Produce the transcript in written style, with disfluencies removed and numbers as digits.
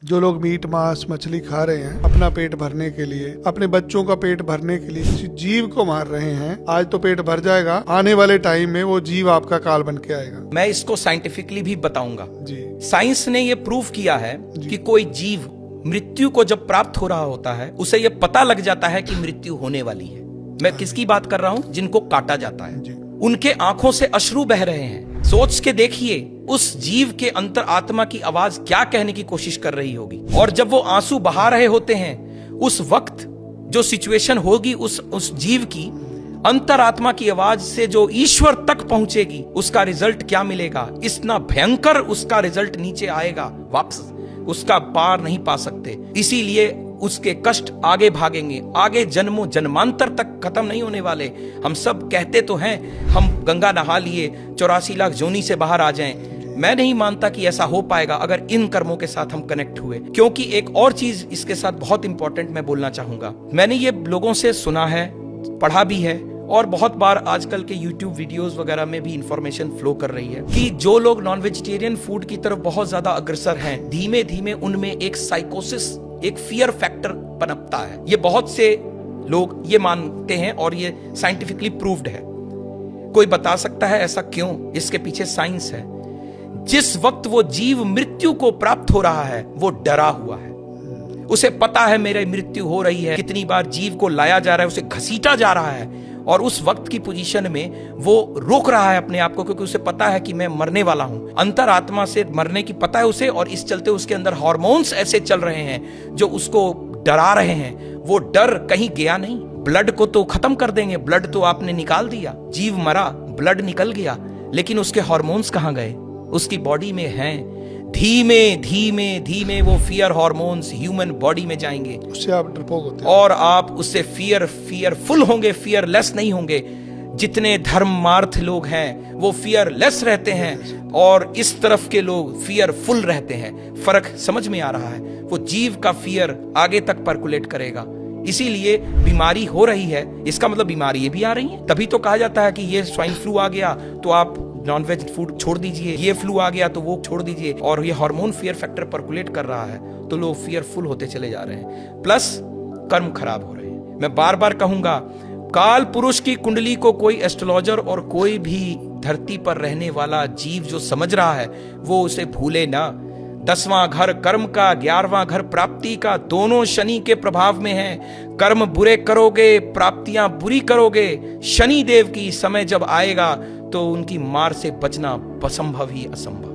जो लोग मीट मांस मछली खा रहे हैं अपना पेट भरने के लिए, अपने बच्चों का पेट भरने के लिए किसी जीव को मार रहे हैं, आज तो पेट भर जाएगा, आने वाले टाइम में वो जीव आपका काल बन के आएगा। मैं इसको साइंटिफिकली भी बताऊंगा जी। साइंस ने ये प्रूव किया है कि कोई जीव मृत्यु को जब प्राप्त हो रहा होता है उसे ये पता लग जाता है कि मृत्यु होने वाली है। मैं किसकी बात कर रहा हूं? जिनको काटा जाता है जी। उनके आंखों से अश्रु बह रहे हैं। सोच के देखिए उस जीव के अंतर आत्मा की आवाज क्या कहने की कोशिश कर रही होगी। और जब वो आंसू बहा रहे होते हैं उस वक्त जो सिचुएशन होगी उस जीव की अंतरात्मा की आवाज से जो ईश्वर तक पहुंचेगी, उसका रिजल्ट क्या मिलेगा? इतना भयंकर उसका रिजल्ट नीचे आएगा, वापस उसका पार नहीं पा सकते। इसीलिए उसके कष्ट आगे भागेंगे, आगे जन्मों जन्मांतर तक खत्म नहीं होने वाले। हम सब कहते तो हैं हम गंगा नहा लिए 84 लाख जोनी से बाहर आ जाएं। मैं नहीं मानता कि ऐसा हो पाएगा अगर इन कर्मों के साथ हम कनेक्ट हुए। क्योंकि एक और चीज इसके साथ बहुत इंपॉर्टेंट मैं बोलना चाहूंगा। मैंने ये लोगों से सुना है, पढ़ा भी है, और बहुत बार आजकल के YouTube वीडियोस वगैरह में भी इंफॉर्मेशन फ्लो कर रही है कि जो लोग नॉन वेजिटेरियन फूड की तरफ बहुत ज्यादा अग्रसर हैं, धीमे धीमे उनमें एक साइकोसिस, एक फियर फैक्टर पनपता है। ये बहुत से लोग ये मानते हैं और ये साइंटिफिकली प्रूव्ड है। कोई बता सकता है ऐसा क्यों? इसके पीछे साइंस है। जिस वक्त वो जीव मृत्यु को प्राप्त हो रहा है वो डरा हुआ है, उसे पता है मेरी मृत्यु हो रही है। कितनी बार जीव को लाया जा रहा है, उसे घसीटा जा रहा है, और उस वक्त की पोजीशन में वो रोक रहा है अपने आप को, क्योंकि उसे पता है कि मैं मरने वाला हूं। अंतरात्मा से मरने की पता है उसे, और इस चलते उसके अंदर हार्मोन्स ऐसे चल रहे हैं जो उसको डरा रहे हैं। वो डर कहीं गया नहीं। ब्लड को तो खत्म कर देंगे, ब्लड तो आपने निकाल दिया, जीव मरा, ब्लड निकल गया, लेकिन उसके हार्मोन्स कहां गए? उसकी बॉडी में हैं। धीमे धीमे धीमे वो फियर हार्मोन्स ह्यूमन बॉडी में जाएंगे, उससे आप डरपोक होते हैं और आप उससे फियरफुल होंगे, फियरलेस नहीं होंगे। जितने धर्मार्थ लोग हैं वो फियरलेस रहते हैं, और इस तरफ के लोग फियरफुल रहते हैं। फर्क समझ में आ रहा है? वो जीव का फियर आगे तक पर्कुलेट करेगा। इसीलिए बीमारी हो रही है, इसका मतलब बीमारी भी आ रही है। तभी तो कहा जाता है कि ये स्वाइन फ्लू आ गया तो आप नॉनवेज फूड छोड़ दीजिए, ये फ्लू आ गया तो वो छोड़ दीजिए। और ये हार्मोन फियर फैक्टर पर्कुलेट कर रहा है तो लोग फियरफुल होते चले जा रहे हैं, प्लस कर्म खराब हो रहे हैं। मैं बार बार कहूंगा, काल पुरुष की कुंडली को कोई एस्ट्रोलॉजर और कोई भी धरती पर रहने वाला जीव जो समझ रहा है वो उसे भूले ना। 10वां घर कर्म का, 11वां घर प्राप्ति का, दोनों शनि के प्रभाव में है। कर्म बुरे करोगे, प्राप्तियां बुरी करोगे। शनि देव की समय जब आएगा तो उनकी मार से बचना असंभव ही असंभव।